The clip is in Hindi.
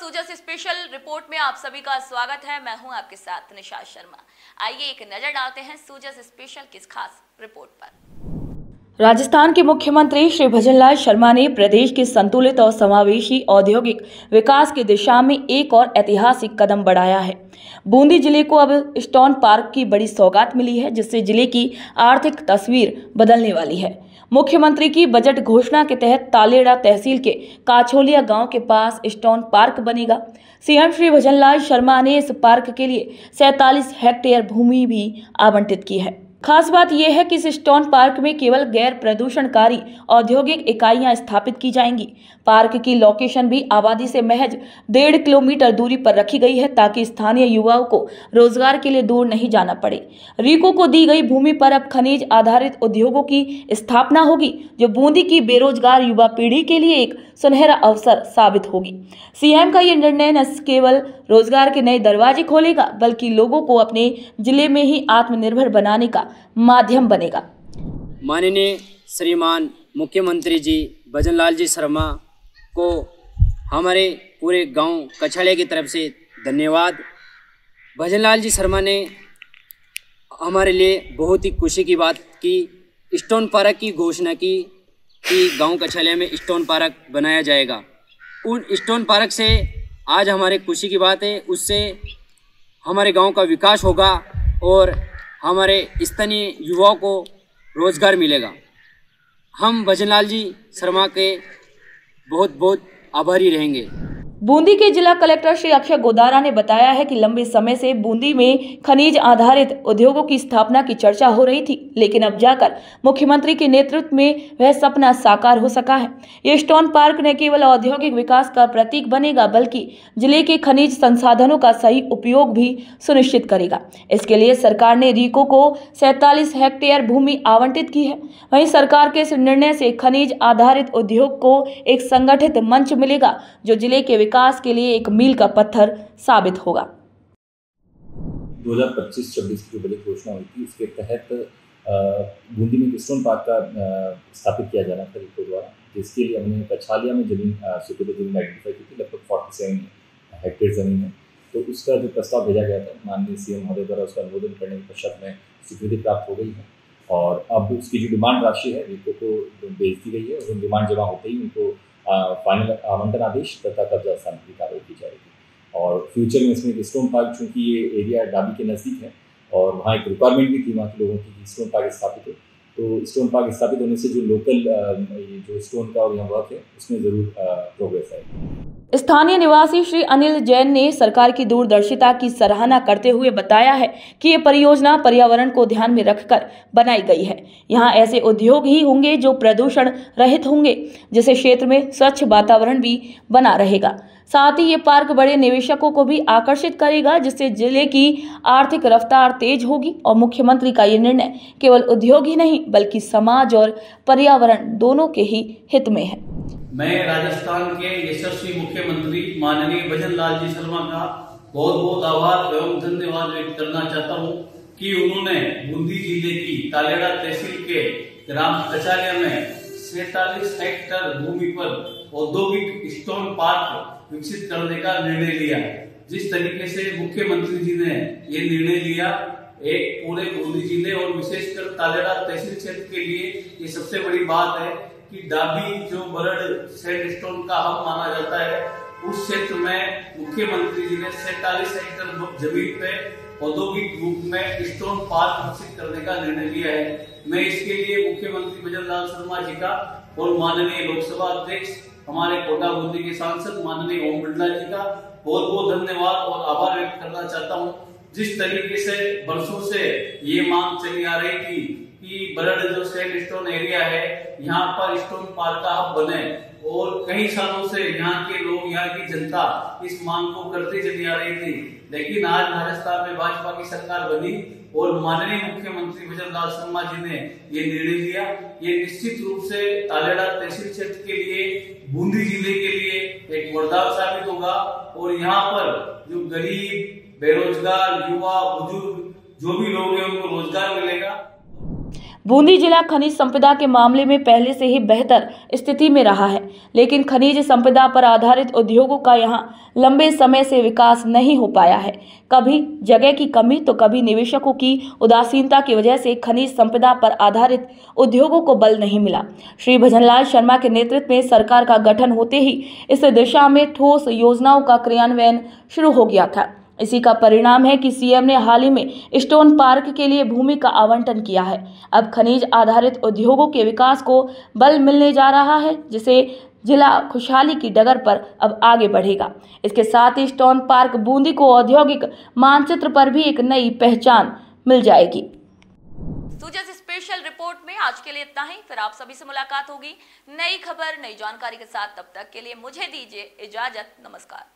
सूजस स्पेशल रिपोर्ट में आप सभी का स्वागत है। मैं हूं आपके साथ निशा शर्मा। आइए एक नजर डालते हैं सूजस स्पेशल की खास रिपोर्ट पर। राजस्थान के मुख्यमंत्री श्री भजनलाल शर्मा ने प्रदेश के संतुलित और समावेशी औद्योगिक विकास की दिशा में एक और ऐतिहासिक कदम बढ़ाया है। बूंदी जिले को अब स्टोन पार्क की बड़ी सौगात मिली है, जिससे जिले की आर्थिक तस्वीर बदलने वाली है। मुख्यमंत्री की बजट घोषणा के तहत तालेड़ा तहसील के काछोलिया गांव के पास स्टोन पार्क बनेगा। सीएम श्री भजनलाल शर्मा ने इस पार्क के लिए 47 हेक्टेयर भूमि भी आवंटित की है। खास बात यह है कि इस स्टोन पार्क में केवल गैर प्रदूषणकारी औद्योगिक इकाइयां स्थापित की जाएंगी। पार्क की लोकेशन भी आबादी से महज 1.5 किलोमीटर दूरी पर रखी गई है, ताकि स्थानीय युवाओं को रोजगार के लिए दूर नहीं जाना पड़े। रीको को दी गई भूमि पर अब खनिज आधारित उद्योगों की स्थापना होगी, जो बूंदी की बेरोजगार युवा पीढ़ी के लिए एक सुनहरा अवसर साबित होगी। सीएम का ये निर्णय न केवल रोजगार के नए दरवाजे खोलेगा, बल्कि लोगों को अपने जिले में ही आत्मनिर्भर बनाने का माध्यम बनेगा। माननीय श्रीमान मुख्यमंत्री जी भजनलाल जी शर्मा को हमारे पूरे गांव कछाड़िया की तरफ से धन्यवाद। भजनलाल जी शर्मा ने हमारे लिए बहुत ही खुशी की बात की, स्टोन पार्क की घोषणा की कि गांव कछाड़िया में स्टोन पार्क बनाया जाएगा। उन स्टोन पार्क से आज हमारे खुशी की बात है, उससे हमारे गांव का विकास होगा और हमारे स्थानीय युवाओं को रोजगार मिलेगा। हम भजनलाल जी शर्मा के बहुत बहुत आभारी रहेंगे। बूंदी के जिला कलेक्टर श्री अक्षय गोदारा ने बताया है कि लंबे समय से बूंदी में खनिज आधारित उद्योगों की स्थापना की चर्चा हो रही थी, लेकिन अब जाकर मुख्यमंत्री के नेतृत्व में वह सपना साकार हो सका है। ये स्टोन पार्क न केवल औद्योगिक विकास का प्रतीक बनेगा, बल्कि जिले के खनिज संसाधनों का सही उपयोग भी सुनिश्चित करेगा। इसके लिए सरकार ने रीको को 47 हेक्टेयर भूमि आवंटित की है। वहीं सरकार के इस निर्णय से खनिज आधारित उद्योग को एक संगठित मंच मिलेगा, जो जिले के विकास के लिए एक मील का पत्थर साबित होगा। 2025-26 की बजट घोषणा हुई थी, उसके तहत बूंदी में स्टोन पार्क का स्थापित किया जाना था रीको द्वारा, जिसके लिए हमने कछालिया में जमीन स्वीकृत जमीन आइडेंटिफाई की थी। लगभग 47 हेक्टेयर जमीन है। तो उसका जो प्रस्ताव भेजा गया था माननीय सीएम महोदय द्वारा, उसका अनुमोदन करने के पश्चात में स्वीकृति प्राप्त हो गई है और अब उसकी जो डिमांड राशि है रीको को भेज दी गई है। उन डिमांड जमा होते ही उनको फाइनल आवंटन आदेश तथा कब्जा स्थान की कार्रवाई की जाएगी। और फ्यूचर में इसमें स्टोन पार्क, चूँकि ये एरिया डाबी के नज़दीक है और वहाँ एक रिक्वायरमेंट भी थी वहाँ के लोगों की स्टोन पार्क स्थापित हो, तो स्टोन पार्क स्थापित होने से जो लोकल जो स्टोन का और यहाँ वर्क है उसमें ज़रूर प्रोग्रेस आएगी। स्थानीय निवासी श्री अनिल जैन ने सरकार की दूरदर्शिता की सराहना करते हुए बताया है कि ये परियोजना पर्यावरण को ध्यान में रखकर बनाई गई है। यहाँ ऐसे उद्योग ही होंगे जो प्रदूषण रहित होंगे, जिससे क्षेत्र में स्वच्छ वातावरण भी बना रहेगा। साथ ही ये पार्क बड़े निवेशकों को भी आकर्षित करेगा, जिससे जिले की आर्थिक रफ्तार तेज होगी। और मुख्यमंत्री का ये निर्णय केवल उद्योग ही नहीं, बल्कि समाज और पर्यावरण दोनों के ही हित में है। मैं राजस्थान के यशस्वी मुख्यमंत्री माननीय भजनलाल जी शर्मा का बहुत बहुत आभार एवं धन्यवाद व्यक्त करना चाहता हूं कि उन्होंने बूंदी जिले की तालेड़ा तहसील के ग्राम कछालिया में 47 हेक्टेयर भूमि पर औद्योगिक स्टोन पार्क विकसित करने का निर्णय लिया। जिस तरीके से मुख्यमंत्री जी ने ये निर्णय लिया, एक पूरे बूंदी जिले और विशेषकर तालेड़ा तहसील क्षेत्र के लिए ये सबसे बड़ी बात है कि डाबी जो बरड सैंडस्टोन का हब माना जाता है, उस क्षेत्र में मुख्यमंत्री जी ने 47 हेक्टेयर जमीन पे औद्योगिक रूप में स्टोन पार्क विकसित करने का निर्णय लिया है। मैं इसके लिए मुख्यमंत्री भजनलाल शर्मा जी का और माननीय लोकसभा अध्यक्ष हमारे कोटा बूंदी के सांसद माननीय ओम बिरला जी का बहुत बहुत धन्यवाद और आभार व्यक्त करना चाहता हूँ। जिस तरीके से बरसों से ये मांग चली आ रही थी कि बरड जो सैंडस्टोन एरिया है, यहाँ पर स्टोन पार्क का हब बने, और कई सालों से यहाँ के लोग, यहाँ की जनता इस मांग को करते चली आ रही थी। लेकिन आज राजस्थान में भाजपा की सरकार बनी और माननीय मुख्यमंत्री भजनलाल शर्मा जी ने ये निर्णय लिया। ये निश्चित रूप से तालेड़ा तहसील क्षेत्र के लिए, बूंदी जिले के लिए एक वरदान साबित होगा और यहाँ पर जो गरीब, बेरोजगार, युवा, बुजुर्ग जो भी लोग हैं उनको रोजगार मिलेगा। बूंदी जिला खनिज संपदा के मामले में पहले से ही बेहतर स्थिति में रहा है, लेकिन खनिज संपदा पर आधारित उद्योगों का यहां लंबे समय से विकास नहीं हो पाया है। कभी जगह की कमी तो कभी निवेशकों की उदासीनता की वजह से खनिज संपदा पर आधारित उद्योगों को बल नहीं मिला। श्री भजनलाल शर्मा के नेतृत्व में सरकार का गठन होते ही इस दिशा में ठोस योजनाओं का क्रियान्वयन शुरू हो गया था। इसी का परिणाम है कि सीएम ने हाल ही में स्टोन पार्क के लिए भूमि का आवंटन किया है। अब खनिज आधारित उद्योगों के विकास को बल मिलने जा रहा है, जिसे जिला खुशहाली की डगर पर अब आगे बढ़ेगा। इसके साथ ही स्टोन पार्क बूंदी को औद्योगिक मानचित्र पर भी एक नई पहचान मिल जाएगी। सूजस स्पेशल रिपोर्ट में आज के लिए इतना ही। फिर आप सभी से मुलाकात होगी नई खबर, नई जानकारी के साथ। तब तक के लिए मुझे दीजिए इजाजत। नमस्कार।